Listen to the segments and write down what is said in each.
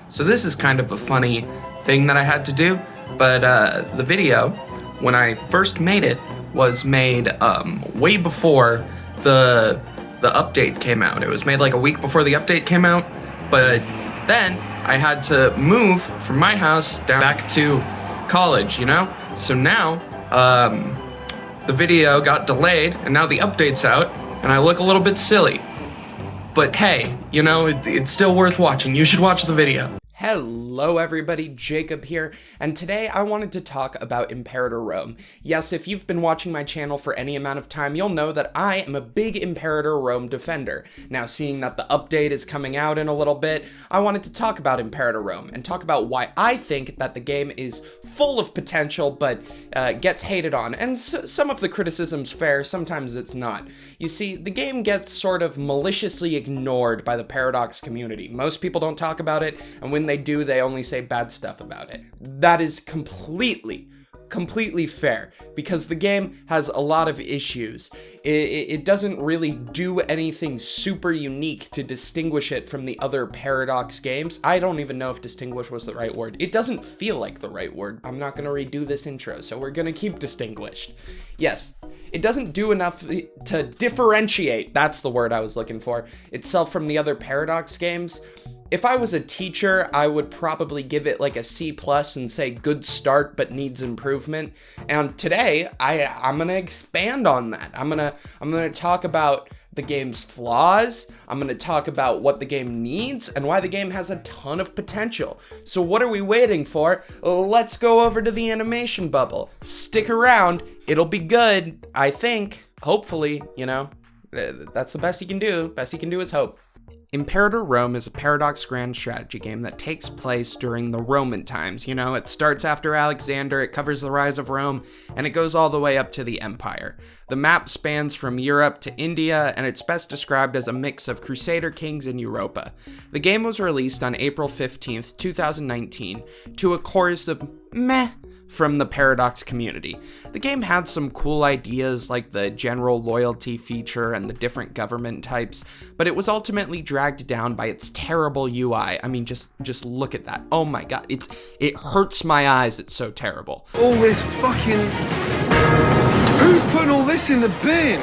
So this is kind of a funny thing that I had to do, but the video, when I first made it, was made way before the update came out. It was made like a week before the update came out, but then I had to move from my house down back to college, you know? So now, the video got delayed, and now the update's out, and I look a little bit silly. But hey, you know, it's still worth watching. You should watch the video. Hello everybody, Jacob here, and today I wanted to talk about Imperator Rome. Yes, if you've been watching my channel for any amount of time, you'll know that I am a big Imperator Rome defender. Now, seeing that the update is coming out in a little bit, I wanted to talk about Imperator Rome, and talk about why I think that the game is full of potential, but gets hated on. And some of the criticism's fair, sometimes it's not. You see, the game gets sort of maliciously ignored by the Paradox community. Most people don't talk about it, and when they do, they only say bad stuff about it. That is completely fair, because the game has a lot of issues. It doesn't really do anything super unique to distinguish it from the other Paradox games. I don't even know if distinguish was the right word. It doesn't feel like the right word. I'm not gonna redo this intro, so we're gonna keep distinguished. Yes, it doesn't do enough to differentiate, that's the word I was looking for, itself from the other Paradox games. If I was a teacher, I would probably give it like a C+ and say good start but needs improvement. And today, I'm gonna expand on that. I'm gonna talk about the game's flaws. I'm gonna talk about what the game needs and why the game has a ton of potential. So what are we waiting for? Let's go over to the animation bubble. Stick around, it'll be good, I think. Hopefully, you know. That's the best you can do. Best you can do is hope. Imperator Rome is a Paradox grand strategy game that takes place during the Roman times. You know, it starts after Alexander, it covers the rise of Rome, and it goes all the way up to the Empire. The map spans from Europe to India, and it's best described as a mix of Crusader kings in Europa. The game was released on April 15th, 2019, to a chorus of meh from the Paradox community. The game had some cool ideas like the general loyalty feature and the different government types, but it was ultimately dragged down by its terrible UI. I mean, just look at that. Oh my god, it hurts my eyes, it's so terrible. All this fucking... Who's putting all this in the bin?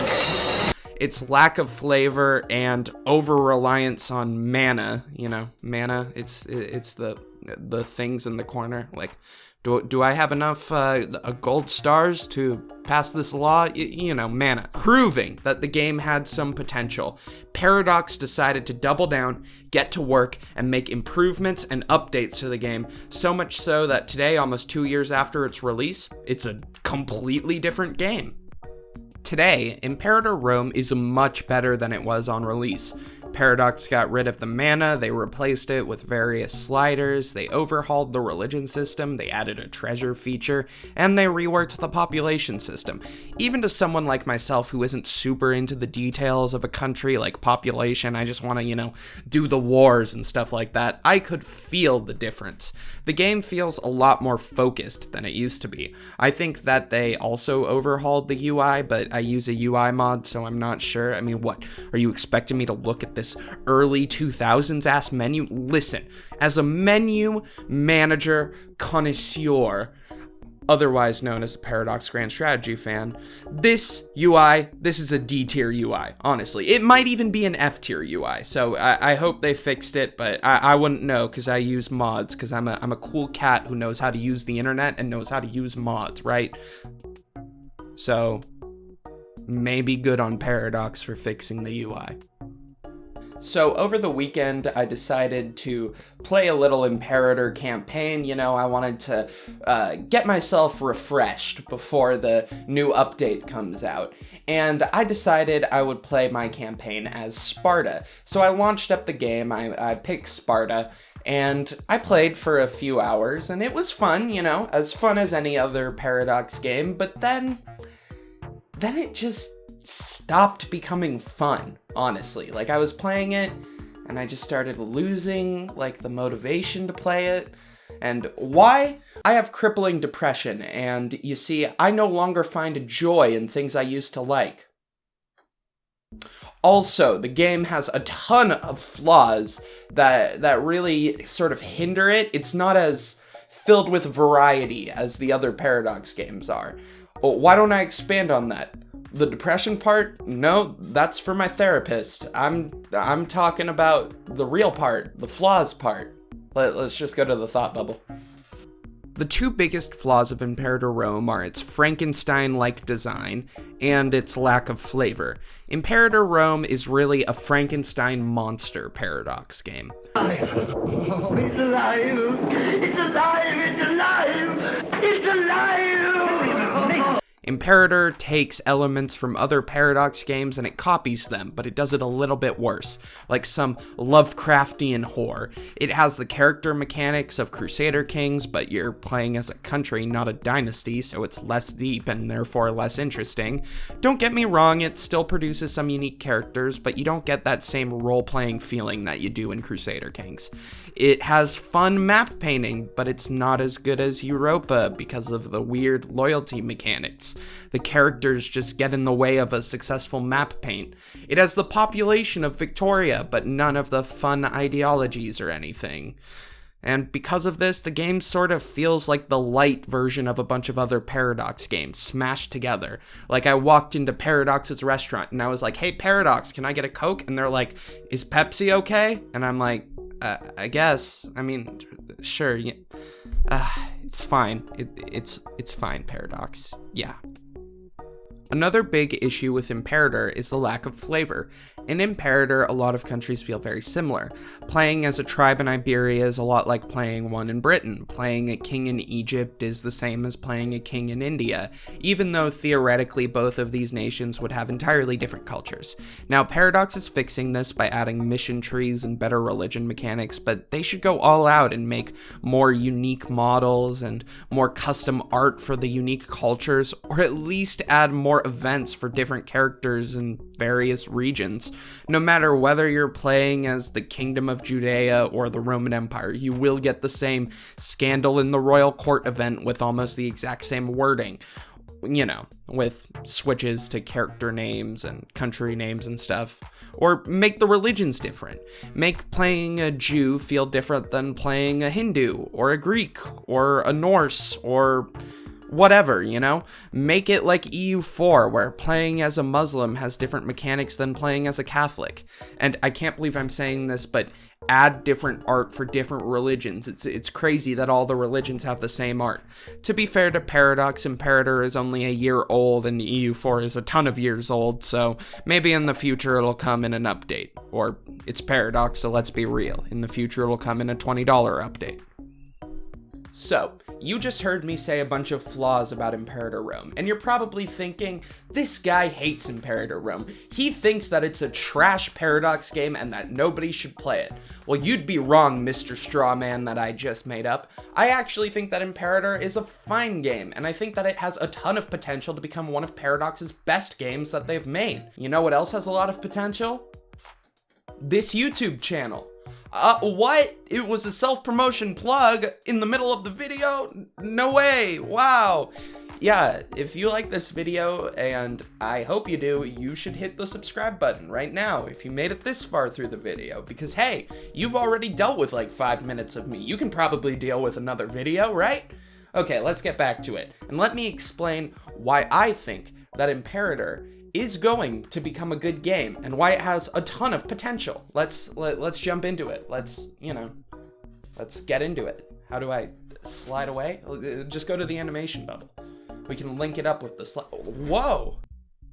Its lack of flavor and over-reliance on mana, you know, mana, it's the things in the corner, like, do I have enough gold stars to pass this law? You know, mana. Proving that the game had some potential, Paradox decided to double down, get to work, and make improvements and updates to the game, so much so that today, almost 2 years after its release, it's a completely different game. Today, Imperator Rome is much better than it was on release. Paradox got rid of the mana, they replaced it with various sliders, they overhauled the religion system, they added a treasure feature, and they reworked the population system. Even to someone like myself who isn't super into the details of a country like population, I just want to, you know, do the wars and stuff like that, I could feel the difference. The game feels a lot more focused than it used to be. I think that they also overhauled the UI, but I use a UI mod, so I'm not sure. I mean, what? Are you expecting me to look at this early 2000s ass menu? Listen, as a menu manager connoisseur, otherwise known as a Paradox Grand Strategy fan, this UI, this is a D tier UI, honestly. It might even be an F tier UI, so I hope they fixed it, but I wouldn't know because I use mods, because I'm a cool cat who knows how to use the internet and knows how to use mods, right? So, maybe good on Paradox for fixing the UI. So over the weekend, I decided to play a little Imperator campaign. You know, I wanted to get myself refreshed before the new update comes out. And I decided I would play my campaign as Sparta. So I launched up the game, I picked Sparta, and I played for a few hours, and it was fun, you know, as fun as any other Paradox game, but then it just stopped becoming fun, honestly. Like, I was playing it, and I just started losing, like, the motivation to play it. And why? I have crippling depression, and you see, I no longer find joy in things I used to like. Also, the game has a ton of flaws that really sort of hinder it. It's not as filled with variety as the other Paradox games are. Why don't I expand on that? The depression part? No, that's for my therapist. I'm talking about the real part, the flaws part. Let's just go to the thought bubble. The two biggest flaws of Imperator Rome are its Frankenstein-like design and its lack of flavor. Imperator Rome is really a Frankenstein monster Paradox game. Oh, it's alive! It's alive! It's alive! It's alive! Imperator takes elements from other Paradox games and it copies them, but it does it a little bit worse, like some Lovecraftian horror. It has the character mechanics of Crusader Kings, but you're playing as a country, not a dynasty, so it's less deep and therefore less interesting. Don't get me wrong, it still produces some unique characters, but you don't get that same role-playing feeling that you do in Crusader Kings. It has fun map painting, but it's not as good as Europa because of the weird loyalty mechanics. The characters just get in the way of a successful map paint. It has the population of Victoria, but none of the fun ideologies or anything. And because of this, the game sort of feels like the light version of a bunch of other Paradox games smashed together. Like I walked into Paradox's restaurant and I was like, "Hey Paradox, can I get a Coke?" And they're like, "Is Pepsi okay?" And I'm like, I guess. I mean, sure. Yeah. It's fine. It's fine, Paradox. Yeah. Another big issue with Imperator is the lack of flavor. In Imperator, a lot of countries feel very similar. Playing as a tribe in Iberia is a lot like playing one in Britain. Playing a king in Egypt is the same as playing a king in India, even though theoretically both of these nations would have entirely different cultures. Now, Paradox is fixing this by adding mission trees and better religion mechanics, but they should go all out and make more unique models and more custom art for the unique cultures, or at least add more events for different characters in various regions. No matter whether you're playing as the Kingdom of Judea or the Roman Empire, you will get the same Scandal in the Royal Court event with almost the exact same wording. You know, with switches to character names and country names and stuff. Or make the religions different. Make playing a Jew feel different than playing a Hindu, or a Greek, or a Norse, or whatever, you know? Make it like EU4, where playing as a Muslim has different mechanics than playing as a Catholic. And I can't believe I'm saying this, but add different art for different religions. It's crazy that all the religions have the same art. To be fair to Paradox, Imperator is only a year old and EU4 is a ton of years old, so maybe in the future it'll come in an update. Or it's Paradox, so let's be real. In the future it'll come in a $20 update. So, you just heard me say a bunch of flaws about Imperator Rome, and you're probably thinking, this guy hates Imperator Rome. He thinks that it's a trash Paradox game and that nobody should play it. Well, you'd be wrong, Mr. Strawman that I just made up. I actually think that Imperator is a fine game, and I think that it has a ton of potential to become one of Paradox's best games that they've made. You know what else has a lot of potential? This YouTube channel. What? It was a self-promotion plug in the middle of the video? No way. Wow. Yeah, if you like this video, and I hope you do, you should hit the subscribe button right now if you made it this far through the video, because hey, you've already dealt with like 5 minutes of me. You can probably deal with another video, right? Okay, let's get back to it, and let me explain why I think that Imperator is going to become a good game and why it has a ton of potential. Let's jump into it. Let's get into it. How do I slide away? Just go to the animation bubble. We can link it up with the slide. Whoa!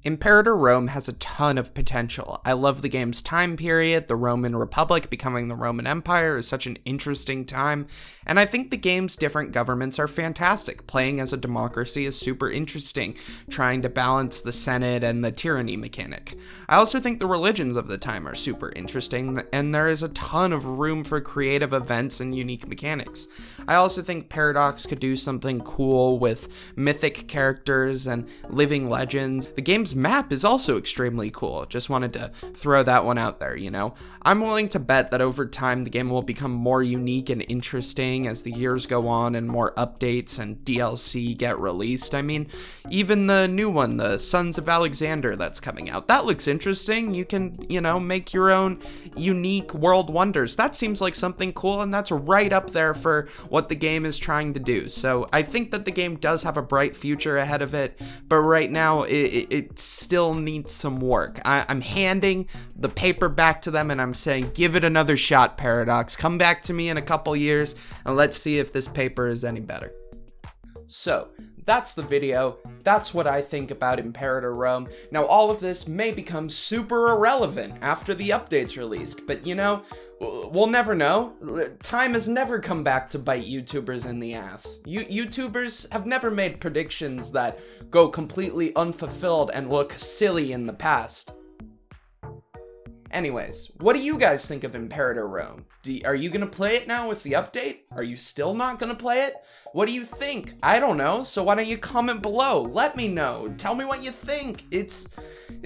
Imperator Rome has a ton of potential. I love the game's time period. The Roman Republic becoming the Roman Empire is such an interesting time, and I think the game's different governments are fantastic. Playing as a democracy is super interesting, trying to balance the Senate and the tyranny mechanic. I also think the religions of the time are super interesting, and there is a ton of room for creative events and unique mechanics. I also think Paradox could do something cool with mythic characters and living legends. The game's game's map is also extremely cool. Just wanted to throw that one out there, you know? I'm willing to bet that over time the game will become more unique and interesting as the years go on and more updates and DLC get released. I mean, even the new one, the Sons of Alexander that's coming out, that looks interesting. You can, you know, make your own unique world wonders. That seems like something cool, and that's right up there for what the game is trying to do. So I think that the game does have a bright future ahead of it, but right now it still needs some work. I'm handing the paper back to them and I'm saying, give it another shot, Paradox. Come back to me in a couple years and let's see if this paper is any better. So that's the video. That's what I think about Imperator Rome. Now, all of this may become super irrelevant after the update's released, but you know, we'll never know. Time has never come back to bite YouTubers in the ass. YouTubers have never made predictions that go completely unfulfilled and look silly in the past. Anyways, what do you guys think of Imperator Rome? Are you gonna play it now with the update? Are you still not gonna play it? What do you think? I don't know, so why don't you comment below? Let me know. Tell me what you think. It's,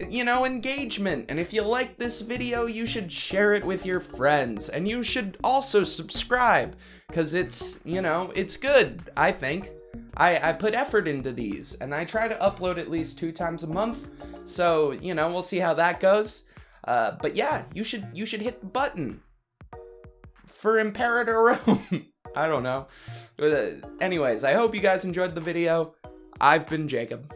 you know, engagement. And if you like this video, you should share it with your friends. And you should also subscribe, because it's, you know, it's good, I think. I put effort into these, and I try to upload at least 2 times a month. So, you know, we'll see how that goes. But yeah, you should hit the button for Imperator Rome. I don't know. Anyways, I hope you guys enjoyed the video. I've been Jacob.